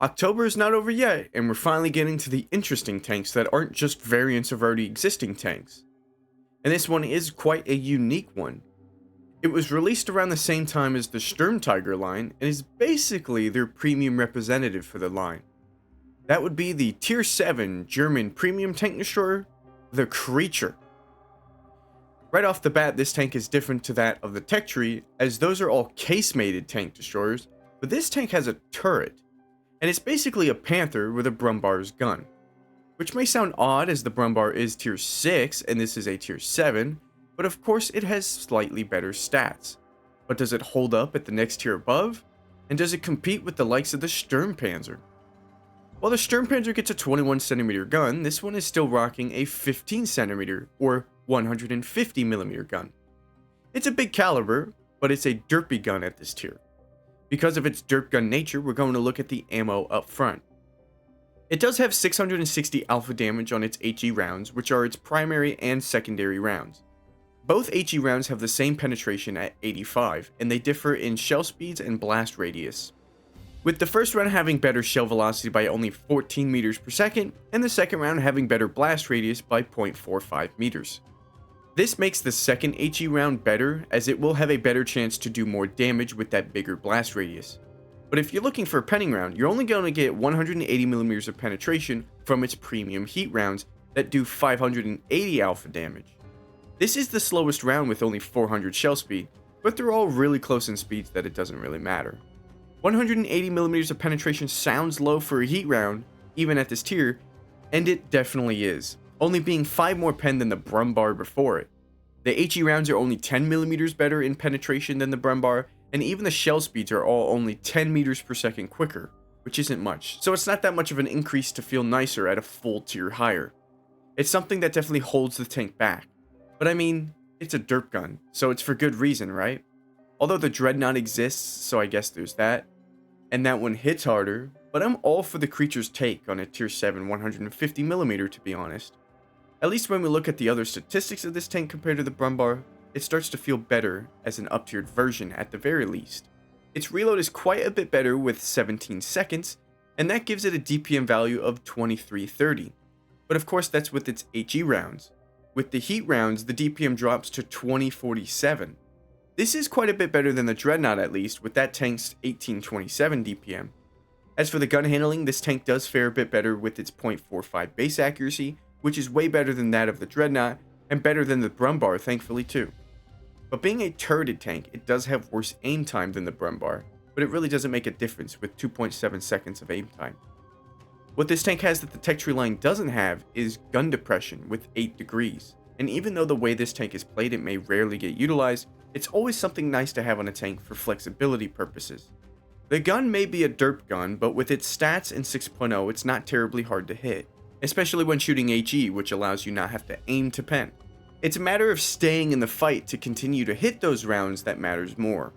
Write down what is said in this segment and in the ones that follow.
October is not over yet, and we're finally getting to the interesting tanks that aren't just variants of already existing tanks. And this one is quite a unique one. It was released around the same time as the Sturmtiger line and is basically their premium representative for the line. That would be the Tier 7 German premium tank destroyer, the Kreacher. Right off the bat, this tank is different to that of the tech tree, as those are all case-mated tank destroyers, but this tank has a turret, and it's basically a Panther with a Brumbar's gun. Which may sound odd as the Brumbar is Tier 6 and this is a Tier 7, but of course it has slightly better stats. But does it hold up at the next tier above? And does it compete with the likes of the Sturmpanzer? While the Sturmpanzer gets a 21cm gun, this one is still rocking a 15cm or 150mm gun. It's a big caliber, but it's a derpy gun at this tier. Because of its derp gun nature, we're going to look at the ammo up front. It does have 660 alpha damage on its HE rounds, which are its primary and secondary rounds. Both HE rounds have the same penetration at 85, and they differ in shell speeds and blast radius. With the first round having better shell velocity by only 14 meters per second, and the second round having better blast radius by 0.45 meters. This makes the second HE round better, as it will have a better chance to do more damage with that bigger blast radius. But if you're looking for a penning round, you're only going to get 180mm of penetration from its premium heat rounds that do 580 alpha damage. This is the slowest round with only 400 shell speed, but they're all really close in speeds that it doesn't really matter. 180mm of penetration sounds low for a heat round, even at this tier, and it definitely is, only being 5 more pen than the Brumbar before it. The HE rounds are only 10mm better in penetration than the Brumbar, and even the shell speeds are all only 10 meters per second quicker, which isn't much, so it's not that much of an increase to feel nicer at a full tier higher. It's something that definitely holds the tank back. But I mean, it's a derp gun, so it's for good reason, right? Although the Dreadnought exists, so I guess there's that. And that one hits harder, but I'm all for the Kreacher's take on a tier 7 150mm to be honest. At least when we look at the other statistics of this tank compared to the Brumbar, it starts to feel better as an up-tiered version at the very least. Its reload is quite a bit better with 17 seconds, and that gives it a DPM value of 2330. But of course that's with its HE rounds. With the heat rounds, the DPM drops to 2047. This is quite a bit better than the Dreadnought at least, with that tank's 1827 DPM. As for the gun handling, this tank does fare a bit better with its .45 base accuracy, which is way better than that of the Dreadnought, and better than the Brumbar thankfully too. But being a turreted tank, it does have worse aim time than the Brumbar, but it really doesn't make a difference with 2.7 seconds of aim time. What this tank has that the tech tree line doesn't have is gun depression with 8 degrees, and even though the way this tank is played it may rarely get utilized, it's always something nice to have on a tank for flexibility purposes. The gun may be a derp gun, but with its stats in 6.0 it's not terribly hard to hit, especially when shooting HE, which allows you not have to aim to pen. It's a matter of staying in the fight to continue to hit those rounds that matters more.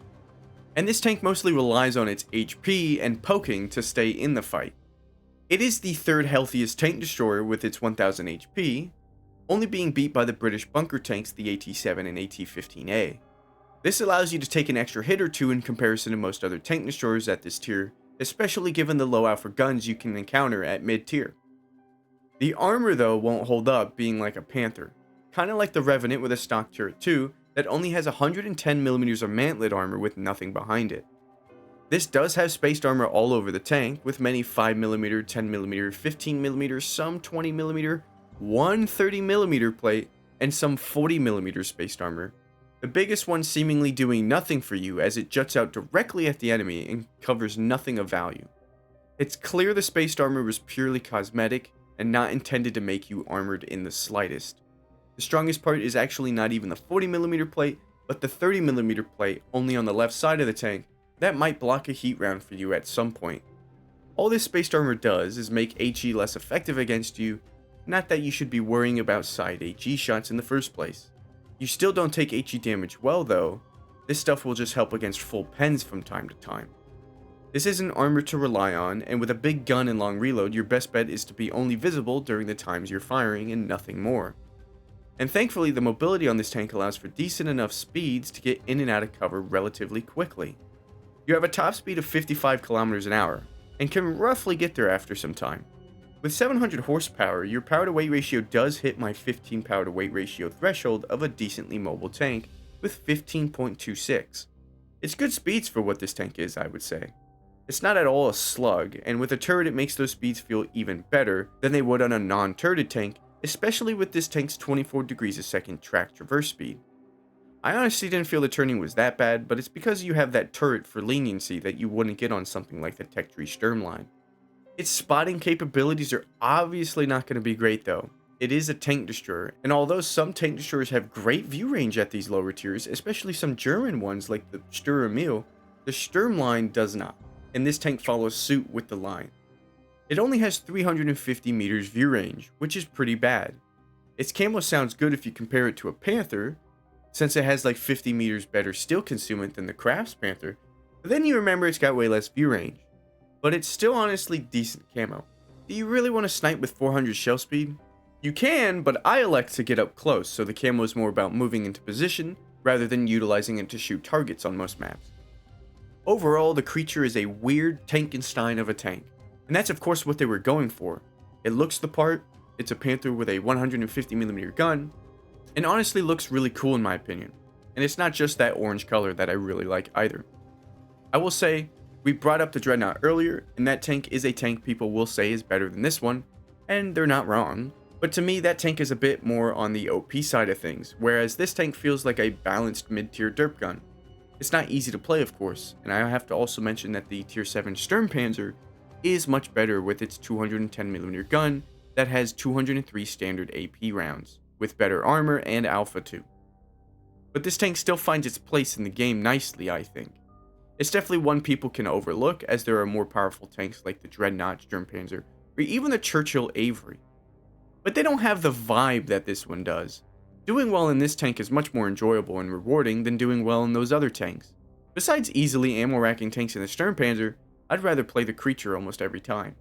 And this tank mostly relies on its HP and poking to stay in the fight. It is the third healthiest tank destroyer with its 1000 HP, only being beat by the British bunker tanks the AT-7 and AT-15A. This allows you to take an extra hit or two in comparison to most other tank destroyers at this tier, especially given the low alpha guns you can encounter at mid tier. The armor though won't hold up, being like a Panther, kinda like the Revenant with a stock turret 2 that only has 110mm of mantlet armor with nothing behind it. This does have spaced armor all over the tank, with many 5mm, 10mm, 15mm, some 20mm, one 30mm plate, and some 40mm spaced armor. The biggest one seemingly doing nothing for you as it juts out directly at the enemy and covers nothing of value. It's clear the spaced armor was purely cosmetic and not intended to make you armored in the slightest. The strongest part is actually not even the 40mm plate, but the 30mm plate only on the left side of the tank that might block a heat round for you at some point. All this spaced armor does is make HE less effective against you, not that you should be worrying about side HE shots in the first place. You still don't take HE damage well though, this stuff will just help against full pens from time to time. This isn't armor to rely on, and with a big gun and long reload, your best bet is to be only visible during the times you're firing and nothing more. And thankfully the mobility on this tank allows for decent enough speeds to get in and out of cover relatively quickly. You have a top speed of 55 kilometers an hour, and can roughly get there after some time. With 700 horsepower, your power to weight ratio does hit my 15 power to weight ratio threshold of a decently mobile tank with 15.26. It's good speeds for what this tank is, I would say. It's not at all a slug, and with a turret it makes those speeds feel even better than they would on a non-turreted tank, especially with this tank's 24 degrees a second track traverse speed. I honestly didn't feel the turning was that bad, but it's because you have that turret for leniency that you wouldn't get on something like the Tech 3 Sturmline. Its spotting capabilities are obviously not going to be great though. It is a tank destroyer, and although some tank destroyers have great view range at these lower tiers, especially some German ones like the Sturmil, the Sturmline does not, and this tank follows suit with the line. It only has 350 meters view range, which is pretty bad. Its camo sounds good if you compare it to a Panther, since it has like 50 meters better steel consummate than the Crafts Panther, but then you remember it's got way less view range. But it's still honestly decent camo. Do you really want to snipe with 400 shell speed? You can, but I elect to get up close, so the camo is more about moving into position rather than utilizing it to shoot targets on most maps. Overall, the creature is a weird Tankenstein of a tank, and that's of course what they were going for. It looks the part, it's a Panther with a 150mm gun, and honestly looks really cool in my opinion. And it's not just that orange color that I really like either. I will say, we brought up the Dreadnought earlier, and that tank is a tank people will say is better than this one, and they're not wrong. But to me, that tank is a bit more on the OP side of things, whereas this tank feels like a balanced mid-tier derp gun. It's not easy to play, of course, and I have to also mention that the Tier 7 Sturmpanzer is much better with its 210mm gun that has 203 standard AP rounds, with better armor and alpha too. But this tank still finds its place in the game nicely, I think. It's definitely one people can overlook, as there are more powerful tanks like the Dreadnought Sturmpanzer, or even the Churchill Avery. But they don't have the vibe that this one does. Doing well in this tank is much more enjoyable and rewarding than doing well in those other tanks. Besides easily ammo racking tanks in the Sturmpanzer, I'd rather play the creature almost every time.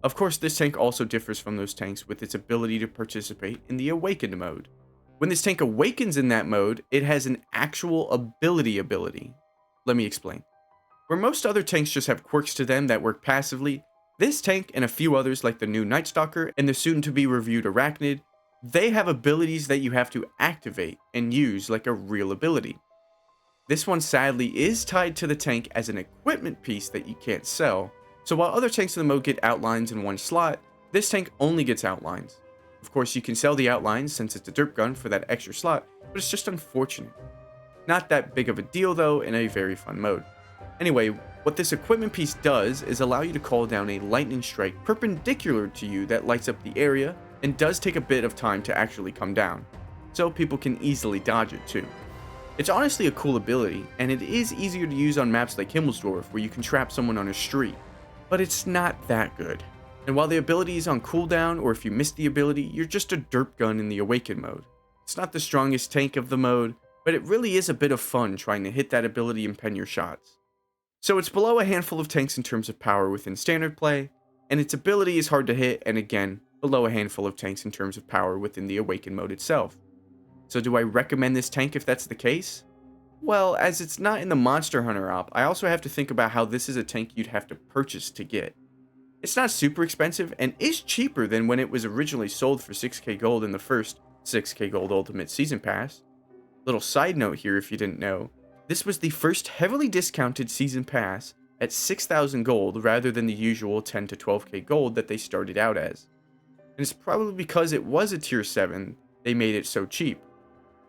Of course, this tank also differs from those tanks with its ability to participate in the Awakened mode. When this tank awakens in that mode, it has an actual ability. Let me explain. Where most other tanks just have quirks to them that work passively, this tank and a few others like the new Night Stalker and the soon to be reviewed Arachnid, they have abilities that you have to activate and use like a real ability. This one sadly is tied to the tank as an equipment piece that you can't sell, so while other tanks in the mode get outlines in one slot, this tank only gets outlines. Of course you can sell the outlines since it's a derp gun for that extra slot, but it's just unfortunate. Not that big of a deal though, in a very fun mode. Anyway, what this equipment piece does is allow you to call down a lightning strike perpendicular to you that lights up the area and does take a bit of time to actually come down, so people can easily dodge it too. It's honestly a cool ability, and it is easier to use on maps like Himmelsdorf where you can trap someone on a street, but it's not that good. And while the ability is on cooldown, or if you miss the ability, you're just a derp gun in the Awaken mode. It's not the strongest tank of the mode, but it really is a bit of fun trying to hit that ability and pen your shots. So it's below a handful of tanks in terms of power within standard play, and its ability is hard to hit, and again, below a handful of tanks in terms of power within the Awaken mode itself. So do I recommend this tank if that's the case? Well, as it's not in the Monster Hunter op, I also have to think about how this is a tank you'd have to purchase to get. It's not super expensive, and is cheaper than when it was originally sold for 6k gold in the first 6k gold Ultimate Season Pass. Little side note here if you didn't know, this was the first heavily discounted Season Pass at 6,000 gold rather than the usual 10 to 12k gold that they started out as. And it's probably because it was a tier 7, they made it so cheap.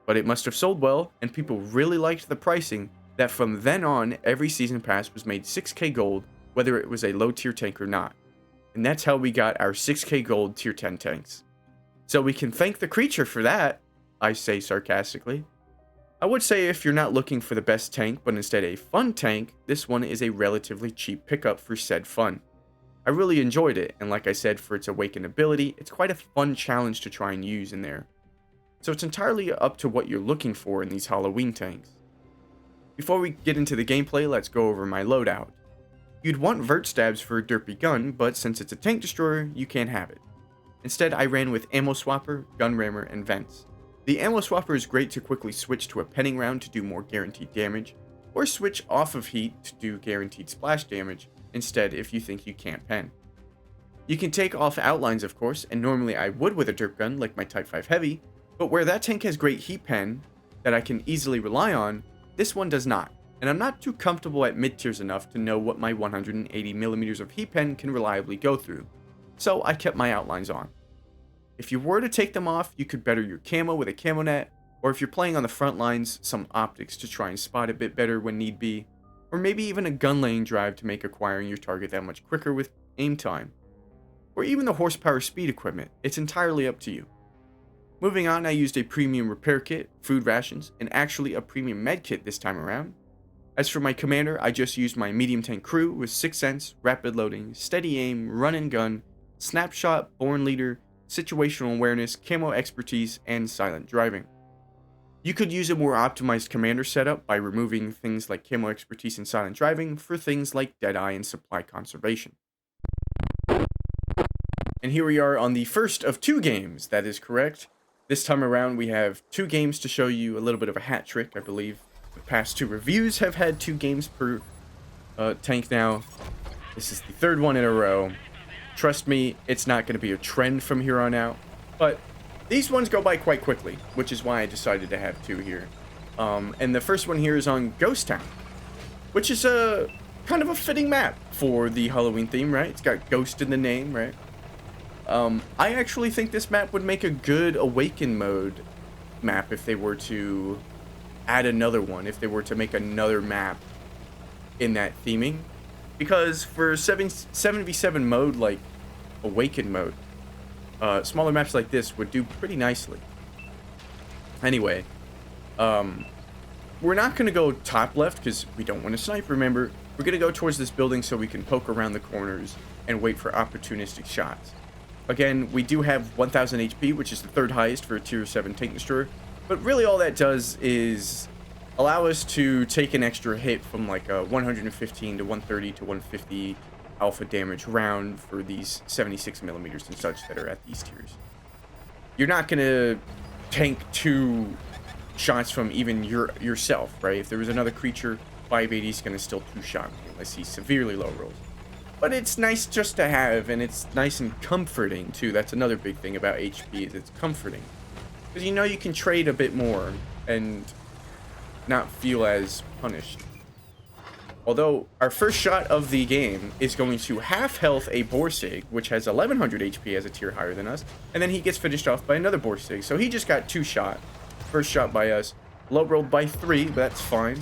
But it must have sold well, and people really liked the pricing, that from then on, every Season Pass was made 6k gold, whether it was a low tier tank or not. And that's how we got our 6k gold tier 10 tanks. So we can thank the creature for that, I say sarcastically. I would say if you're not looking for the best tank, but instead a fun tank, this one is a relatively cheap pickup for said fun. I really enjoyed it, and like I said, for its Awaken ability, it's quite a fun challenge to try and use in there. So it's entirely up to what you're looking for in these Halloween tanks. Before we get into the gameplay, let's go over my loadout. You'd want vert stabs for a derpy gun, but since it's a tank destroyer, you can't have it. Instead, I ran with ammo swapper, gun rammer, and vents. The ammo swapper is great to quickly switch to a penning round to do more guaranteed damage, or switch off of heat to do guaranteed splash damage, instead if you think you can't pen. You can take off outlines, of course, and normally I would with a derp gun like my Type 5 Heavy, but where that tank has great heat pen that I can easily rely on, this one does not, and I'm not too comfortable at mid-tiers enough to know what my 180mm of heat pen can reliably go through, so I kept my outlines on. If you were to take them off, you could better your camo with a camo net, or if you're playing on the front lines, some optics to try and spot a bit better when need be, or maybe even a gun laying drive to make acquiring your target that much quicker with aim time. Or even the horsepower speed equipment, it's entirely up to you. Moving on, I used a premium repair kit, food rations, and actually a premium med kit this time around. As for my commander, I just used my medium tank crew with 6th sense, rapid loading, steady aim, run and gun, snapshot, born leader, situational awareness, camo expertise, and silent driving. You could use a more optimized commander setup by removing things like camo expertise and silent driving for things like Deadeye and supply conservation. And here we are on the first of 2 games, that is correct. This time around we have 2 games to show you a little bit of a hat trick, I believe. The past 2 reviews have had 2 games per tank now. This is the 3rd one in a row. Trust me, it's not going to be a trend from here on out, but these ones go by quite quickly, which is why I decided to have 2 here. And the first one here is on Ghost Town, which is a kind of a fitting map for the Halloween theme, right? It's got ghost in the name, right? I actually think this map would make a good Awaken mode map if they were to add another one, if they were to make another map in that theming. Because for 7v7 mode, like Awaken mode, smaller maps like this would do pretty nicely. Anyway, we're not going to go top left because we don't want to snipe, remember. We're going to go towards this building so we can poke around the corners and wait for opportunistic shots. Again, we do have 1000 HP, which is the 3rd highest for a tier 7 tank destroyer, but really all that does is allow us to take an extra hit from like a 115 to 130 to 150 alpha damage round for these 76mm and such that are at these tiers. You're not going to tank 2 shots from even yourself, right? If there was another creature, 580 is going to still 2-shot me unless he's severely low rolls. But it's nice just to have, and it's nice and comforting too. That's another big thing about HP, is it's comforting. Because you know you can trade a bit more and not feel as punished. Although our first shot of the game is going to half health a Borsig, which has 1100 HP as a tier higher than us, and then he gets finished off by another Borsig. So he just got 2 shot. First shot by us, low rolled by 3, but that's fine.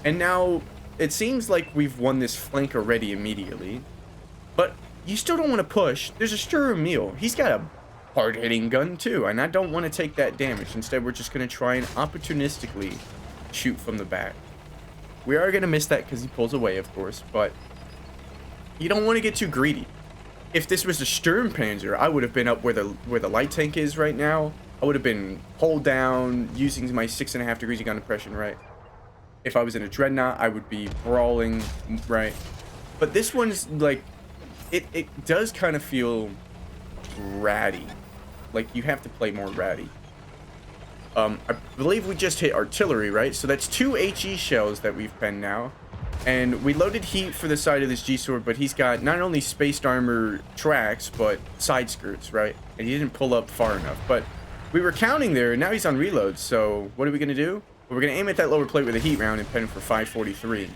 And now it seems like we've won this flank already immediately, but you still don't want to push. There's a Sturm Meal. He's got a hard-hitting gun too, and I don't want to take that damage. Instead, we're just going to try and opportunistically shoot from the back. We are going to miss that because he pulls away, of course, but you don't want to get too greedy. If this was a Sturmpanzer, I would have been up where the light tank is right now. I would have been pulled down using my 6.5 degrees of gun depression, right? If I was in a Dreadnought, I would be brawling, right? But this one's like, it does kind of feel ratty. Like, you have to play more ratty. I believe we just hit artillery, right? So that's 2 HE shells that we've penned now. And we loaded heat for the side of this G-Sword, but he's got not only spaced armor tracks, but side skirts, right? And he didn't pull up far enough. But we were counting there, and now he's on reload. So what are we going to do? Well, we're going to aim at that lower plate with a heat round and pen for 543.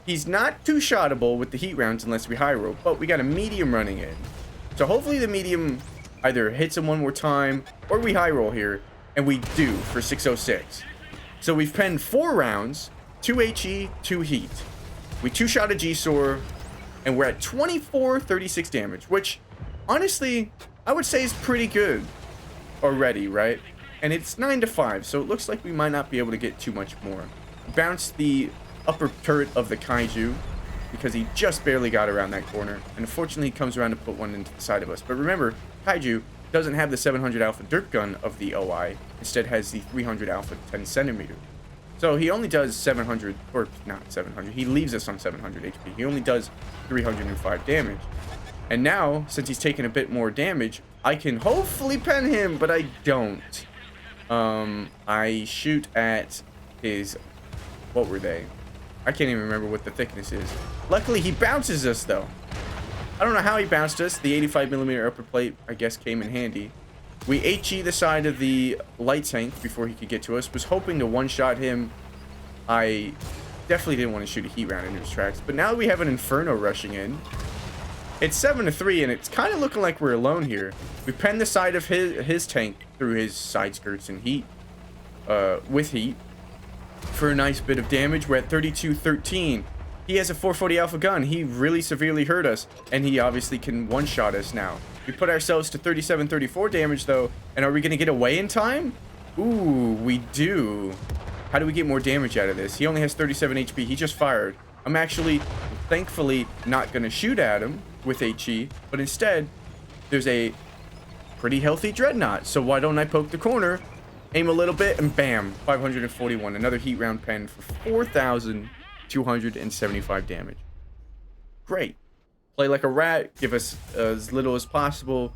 He's not too shottable with the heat rounds unless we high roll, but we got a medium running in. So hopefully the medium either hits him one more time, or we high roll here, and we do for 606. So we've penned 4 rounds, 2 HE, 2 heat. We 2-shot a G-Sword, and we're at 2436 damage, which honestly I would say is pretty good already, right? And it's 9-5, so it looks like we might not be able to get too much more. Bounce the upper turret of the Kaiju because he just barely got around that corner, and unfortunately he comes around to put one into the side of us. But remember, Kaiju doesn't have the 700 alpha dirt gun of the OI, instead has the 300 alpha 10 centimeter. So he only does 700, or not 700, he leaves us on 700 HP. He only does 305 damage. And now, since he's taken a bit more damage, I can hopefully pen him, but I don't. I shoot at his, what were they? I can't even remember what the thickness is. Luckily, he bounces us, though. I don't know how he bounced us. The 85mm upper plate, I guess, came in handy. We HE the side of the light tank before he could get to us. Was hoping to one-shot him. I definitely didn't want to shoot a heat round into his tracks. But now we have an Inferno rushing in. It's 7-3, and it's kind of looking like we're alone here. We penned the side of his tank through his side skirts and heat. With heat. For a nice bit of damage. We're at 32-13. He has a 440 alpha gun. He really severely hurt us, and he obviously can one-shot us now. We put ourselves to 37-34 damage, though, and are we going to get away in time? Ooh, we do. How do we get more damage out of this? He only has 37 HP. He just fired. I'm actually, thankfully, not going to shoot at him with HE, but instead, there's a pretty healthy Dreadnought, so why don't I poke the corner, aim a little bit, and bam, 541. Another heat round pen for 4,275 damage. Great. Play like a rat, give us as little as possible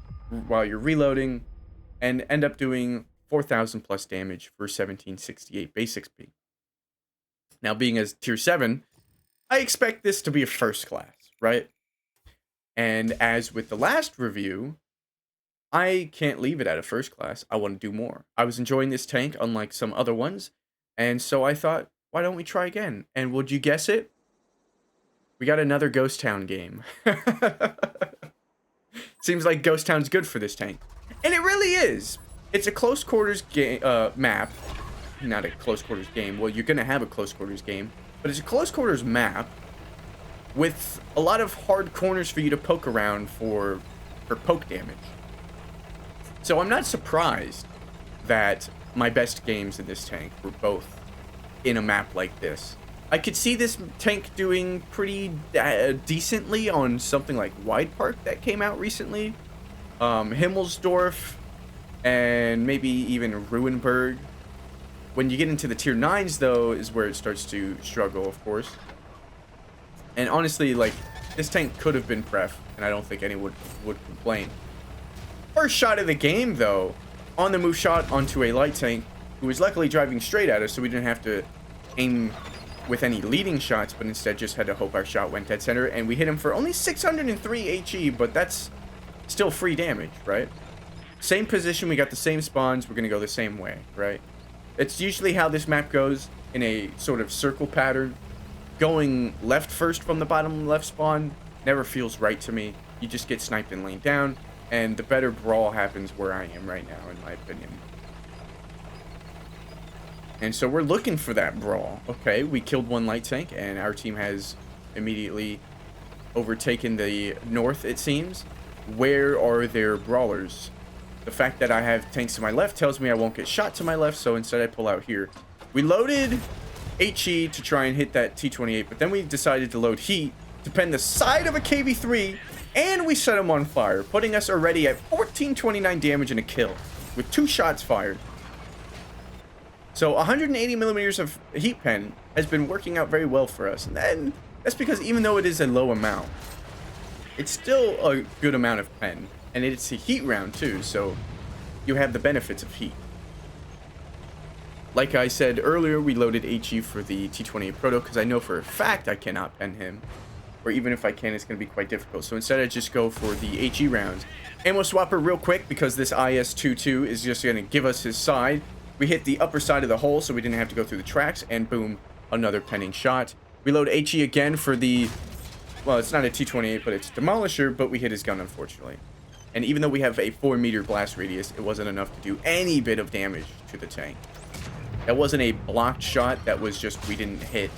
while you're reloading, and end up doing 4,000 plus damage for 1768 base XP. Now, being as tier 7, I expect this to be a first class, right? And as with the last review, I can't leave it at a first class. I want to do more. I was enjoying this tank, unlike some other ones, and so I thought, why don't we try again? And would you guess it? We got another Ghost Town game. Seems like Ghost Town's good for this tank. And it really is. It's a close quarters game map. Not a close quarters game. Well, you're going to have a close quarters game. But it's a close quarters map with a lot of hard corners for you to poke around for poke damage. So I'm not surprised that my best games in this tank were both in a map like this. I could see this tank doing pretty decently on something like Wide Park that came out recently. Himmelsdorf and maybe even Ruinberg. When you get into the tier 9s, though, is where it starts to struggle, of course. And honestly, like, this tank could have been pref, and I don't think anyone would complain. First shot of the game, though, on the move shot onto a light tank, who was luckily driving straight at us, so we didn't have to aim with any leading shots, but instead just had to hope our shot went dead center, and we hit him for only 603 HE, but that's still free damage, right? Same position, we got the same spawns, we're gonna go the same way, right? It's usually how this map goes, in a sort of circle pattern. Going left first from the bottom left spawn never feels right to me. You just get sniped and laid down, and the better brawl happens where I am right now, in my opinion. And so we're looking for that brawl. Okay, we killed one light tank, and our team has immediately overtaken the north, it seems. Where are their brawlers? The fact that I have tanks to my left tells me I won't get shot to my left, so instead I pull out here. We loaded HE to try and hit that T-28, but then we decided to load heat to pen the side of a KV-3, and we set him on fire, putting us already at 1429 damage and a kill, with 2 shots fired. So 180 millimeters of heat pen has been working out very well for us. And then that's because even though it is a low amount, it's still a good amount of pen. And it's a heat round too, so you have the benefits of heat. Like I said earlier, we loaded HE for the T-28 Proto because I know for a fact I cannot pen him. Or even if I can, it's going to be quite difficult. So instead I just go for the HE rounds. Ammo swapper real quick because this IS-22 is just going to give us his side. We hit the upper side of the hole so we didn't have to go through the tracks, and boom, another penning shot. Reload HE again for the, well, it's not a T-28, but it's Demolisher, but we hit his gun, unfortunately. And even though we have a 4-meter blast radius, it wasn't enough to do any bit of damage to the tank. That wasn't a blocked shot, that was just we didn't hit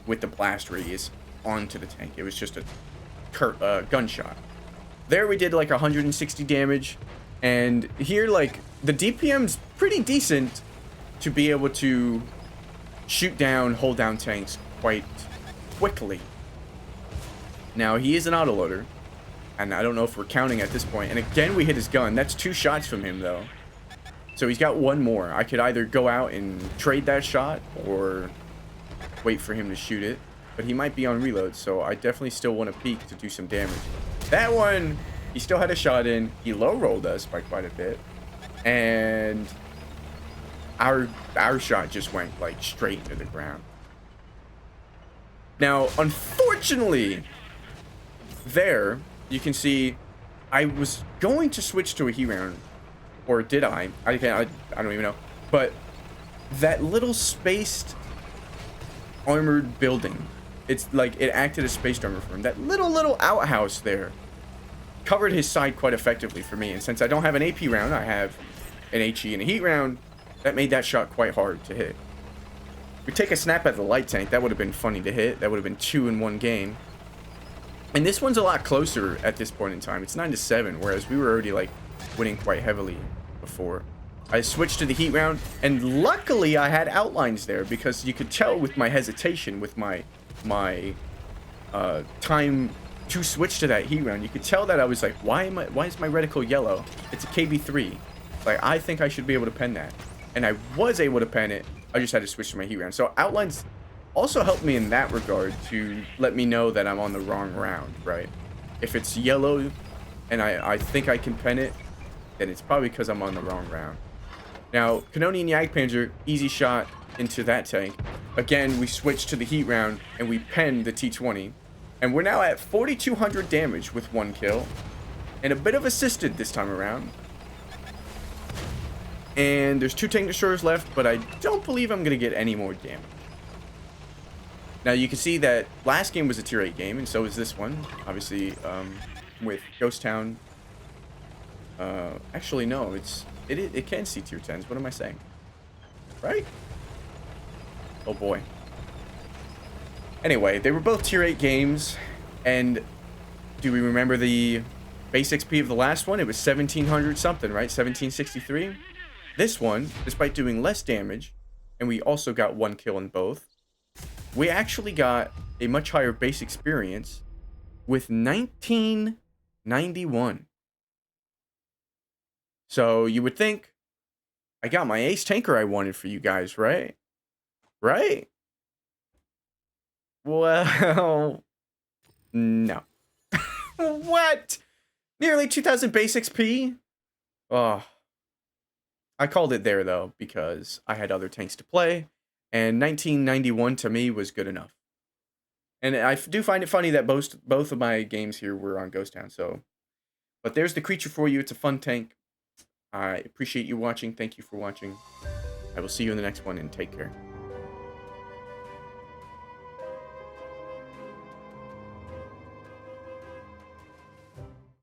with the blast radius onto the tank. It was just a gunshot. There we did like 160 damage. And here, like, the DPM's pretty decent to be able to shoot down, hold down tanks quite quickly. Now, he is an autoloader, and I don't know if we're counting at this point. And again, we hit his gun. That's 2 shots from him, though. So he's got 1 more. I could either go out and trade that shot or wait for him to shoot it. But he might be on reload, so I definitely still want to peek to do some damage. That one, he still had a shot in. He low rolled us by quite a bit. And our shot just went like straight into the ground. Now, unfortunately, there, you can see I was going to switch to a heat round. Or did I? I don't even know. But that little spaced armored building, it's like it acted as spaced armor for him. That little outhouse there covered his side quite effectively for me. And since I don't have an AP round, I have an HE and a heat round. That made that shot quite hard to hit. We take a snap at the light tank. That would have been funny to hit. That would have been 2 in one game. And this one's a lot closer at this point in time. It's 9-7, whereas we were already like winning quite heavily before. I switched to the heat round, and luckily I had outlines there because you could tell with my hesitation, with my time to switch to that heat round, you could tell that I was like, why is my reticle yellow? It's a KB3. Like, I think I should be able to pen that. And I was able to pen it. I just had to switch to my heat round. So outlines also helped me in that regard to let me know that I'm on the wrong round, right? If it's yellow and I think I can pen it, then it's probably because I'm on the wrong round. Now, Canonian Jagdpanzer, easy shot into that tank. Again, we switched to the heat round and we penned the T-20. And we're now at 4,200 damage with 1 kill. And a bit of assisted this time around. And there's 2 tank destroyers left, but I don't believe I'm going to get any more damage. Now, you can see that last game was a tier 8 game, and so is this one. Obviously, with Ghost Town. Actually, no, it can see tier 10s. What am I saying? Right? Oh, boy. Anyway, they were both tier 8 games, and do we remember the base XP of the last one? It was 1,700 something, right? 1,763. This one, despite doing less damage, and we also got 1 kill in both, we actually got a much higher base experience with 1991. So you would think I got my ace tanker I wanted for you guys, right? Right? Well, no. What? Nearly 2,000 base XP? Oh. I called it there, though, because I had other tanks to play, and 1991 to me was good enough. And I do find it funny that both of my games here were on Ghost Town, so... But there's the creature for you. It's a fun tank. I appreciate you watching. Thank you for watching. I will see you in the next one, and take care.